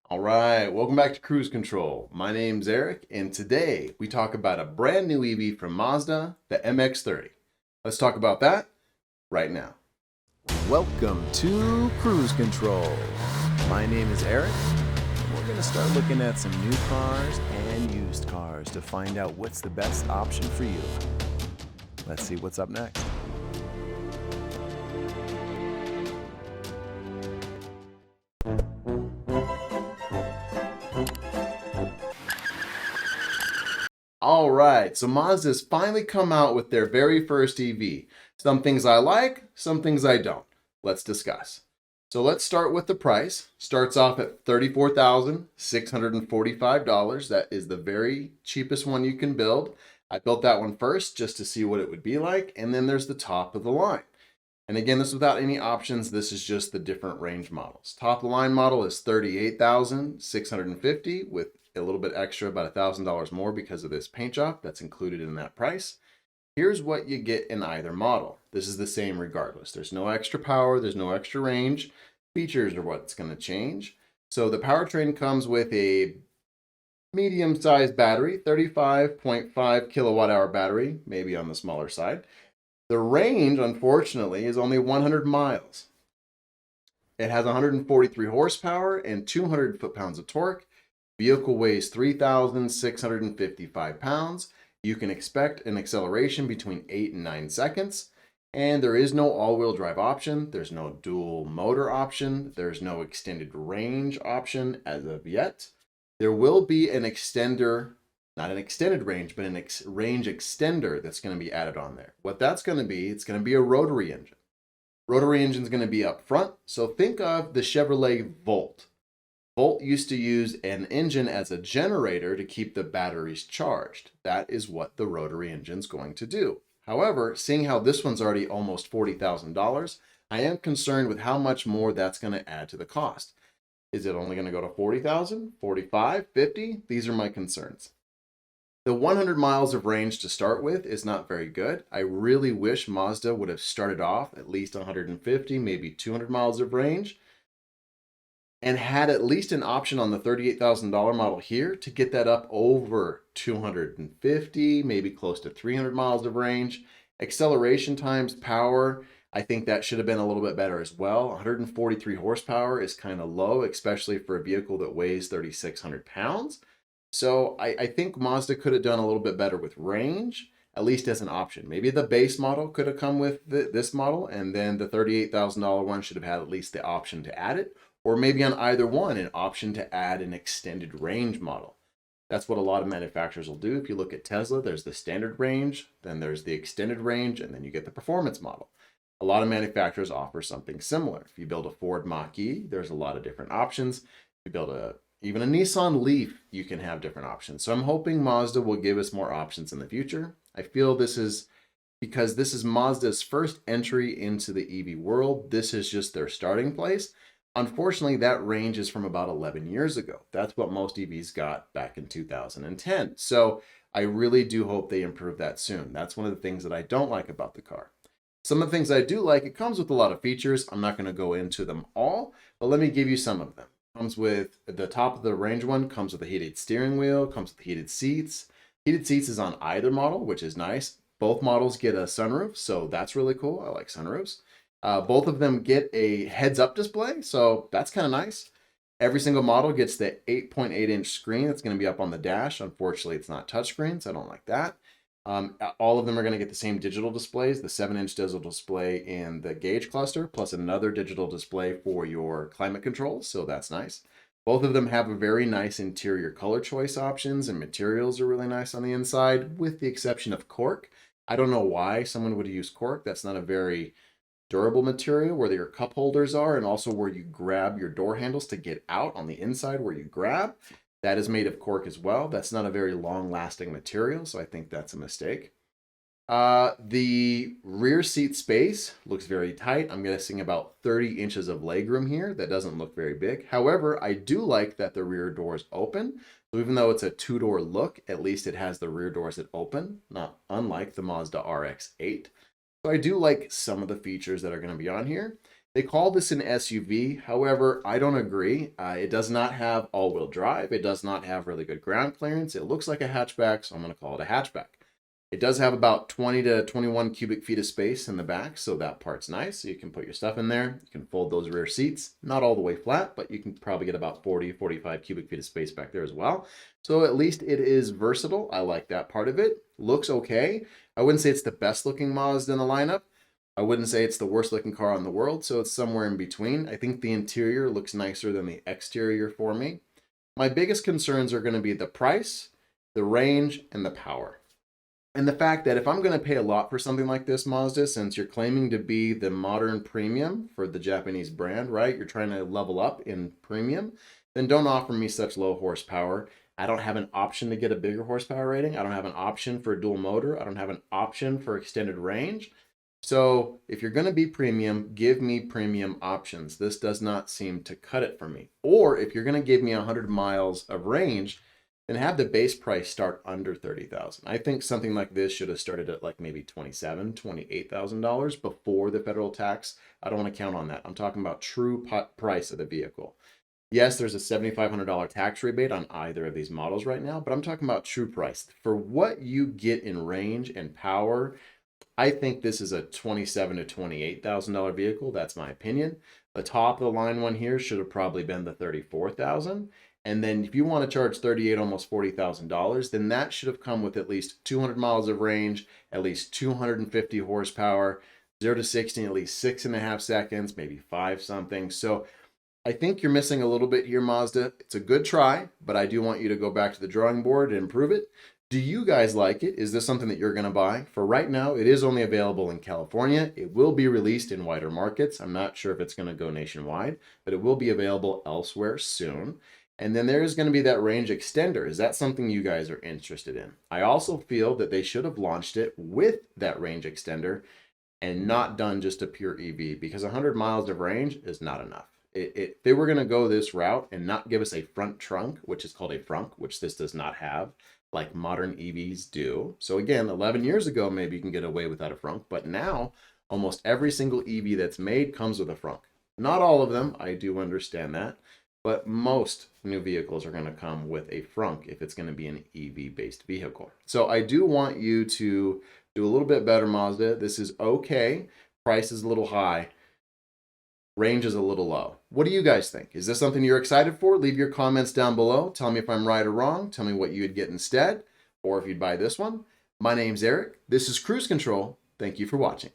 All right, welcome back to Cruise Control. My name's Eric, and today we talk about a brand new EV from Mazda, the MX-30. Let's talk about that right now. Welcome to Cruise Control. My name is Eric, and we're going to start looking at some new cars and used cars to find out what's the best option for you. Let's see what's up next. All right, so Mazda's finally come out with their very first EV. Some things I like, some things I don't. Let's discuss. So let's start with the price. Starts off at $34,645. That is the very cheapest one you can build. I built that one first just to see what it would be like, and then there's the top of the line. And again, this is without any options. This is just the different range models. Top of the line model is $38,650 with a little bit extra, about $1,000 more because of this paint job that's included in that price. Here's what you get in either model. This is the same regardless. There's no extra power, there's no extra range. Features are what's going to change. So the powertrain comes with a medium-sized battery, 35.5 kilowatt hour battery, maybe on the smaller side. The range, unfortunately, is only 100 miles. It has 143 horsepower and 200 foot-pounds of torque. Vehicle weighs 3,655 pounds. You can expect an acceleration between 8 and 9 seconds. And there is no all-wheel drive option. There's no dual motor option. There's no extended range option as of yet. There will be an extender, not an extended range, but an range extender that's going to be added on there. What that's going to be, it's going to be a rotary engine. Rotary engine is going to be up front. So think of the Chevrolet Volt. Volt used to use an engine as a generator to keep the batteries charged. That is what the rotary engine is going to do. However, seeing how this one's already almost $40,000, I am concerned with how much more that's going to add to the cost. Is it only going to go to $40,000, $45,000, $50,000? These are my concerns. The 100 miles of range to start with is not very good. I really wish Mazda would have started off at least 150, maybe 200 miles of range, and had at least an option on the $38,000 model here to get that up over 250, maybe close to 300 miles of range. Acceleration times, power, I think that should have been a little bit better as well. 143 horsepower is kind of low, especially for a vehicle that weighs 3,600 pounds. So I think Mazda could have done a little bit better with range, at least as an option. Maybe the base model could have come with this model, and then the $38,000 one should have had at least the option to add it. Or maybe on either one, an option to add an extended range model. That's what a lot of manufacturers will do. If you look at Tesla, there's the standard range, then there's the extended range, and then you get the performance model. A lot of manufacturers offer something similar. If you build a Ford Mach-E, there's a lot of different options. If you build even a Nissan Leaf, you can have different options. So I'm hoping Mazda will give us more options in the future. I feel this is because this is Mazda's first entry into the EV world. This is just their starting place. Unfortunately, that range is from about 11 years ago. That's what most EVs got back in 2010. So I really do hope they improve that soon. That's one of the things that I don't like about the car. Some of the things I do like, it comes with a lot of features. I'm not going to go into them all, but let me give you some of them. Comes with the top of the range one, comes with a heated steering wheel, comes with heated seats. Heated seats is on either model, which is nice. Both models get a sunroof, so that's really cool. I like sunroofs. Both of them get a heads-up display, so that's kind of nice. Every single model gets the 8.8-inch screen that's going to be up on the dash. Unfortunately, it's not touchscreen, so I don't like that. All of them are going to get the same digital displays, the 7-inch digital display in the gauge cluster, plus another digital display for your climate control, so that's nice. Both of them have a very nice interior color choice options, and materials are really nice on the inside, with the exception of cork. I don't know why someone would use cork. That's not a very durable material where your cup holders are, and also where you grab your door handles to get out on the inside where you grab. That is made of cork as well. That's not a very long-lasting material, so I think that's a mistake. The rear seat space looks very tight. I'm guessing about 30 inches of legroom here. That doesn't look very big. However, I do like that the rear doors open. So even though it's a two-door look, at least it has the rear doors that open, not unlike the Mazda RX-8. So I do like some of the features that are going to be on here. They call this an SUV. However, I don't agree. It does not have all-wheel drive. It does not have really good ground clearance. It looks like a hatchback, so I'm going to call it a hatchback. It does have about 20 to 21 cubic feet of space in the back, so that part's nice. So you can put your stuff in there. You can fold those rear seats. Not all the way flat, but you can probably get about 40, 45 cubic feet of space back there as well. So at least it is versatile. I like that part of it. Looks okay. I wouldn't say it's the best looking Mazda in the lineup. I wouldn't say it's the worst looking car in the world, so it's somewhere in between. I think the interior looks nicer than the exterior for me. My biggest concerns are going to be the price, the range, and the power. And the fact that if I'm going to pay a lot for something like this, Mazda, since you're claiming to be the modern premium for the Japanese brand, right? You're trying to level up in premium, then don't offer me such low horsepower. I don't have an option to get a bigger horsepower rating. I don't have an option for a dual motor. I don't have an option for extended range. So if you're going to be premium, give me premium options. This does not seem to cut it for me. Or if you're going to give me 100 miles of range, then have the base price start under $30,000. I think something like this should have started at like maybe $27,000, $28,000 before the federal tax. I don't want to count on that. I'm talking about true price of the vehicle. Yes, there's a $7,500 tax rebate on either of these models right now, but I'm talking about true price. For what you get in range and power, I think this is a $27,000 to $28,000 vehicle. That's my opinion. The top of the line one here should have probably been the $34,000. And then if you want to charge $38,000, almost $40,000, then that should have come with at least 200 miles of range, at least 250 horsepower, 0 to 60 in at least 6.5 seconds, maybe 5 something. So I think you're missing a little bit here, Mazda. It's a good try, but I do want you to go back to the drawing board and improve it. Do you guys like it? Is this something that you're going to buy? For right now, it is only available in California. It will be released in wider markets. I'm not sure if it's going to go nationwide, but it will be available elsewhere soon. And then there is going to be that range extender. Is that something you guys are interested in? I also feel that they should have launched it with that range extender and not done just a pure EV, because 100 miles of range is not enough. If they were going to go this route and not give us a front trunk, which is called a frunk, which this does not have, like modern EVs do. So again, 11 years ago, maybe you can get away without a frunk, but now almost every single EV that's made comes with a frunk. Not all of them, I do understand that, but most new vehicles are going to come with a frunk if it's going to be an EV-based vehicle. So I do want you to do a little bit better, Mazda. This is okay. Price is a little high. Range is a little low. What do you guys think? Is this something you're excited for? Leave your comments down below. Tell me if I'm right or wrong. Tell me what you'd get instead, or if you'd buy this one. My name's Eric. This is Cruise Control. Thank you for watching.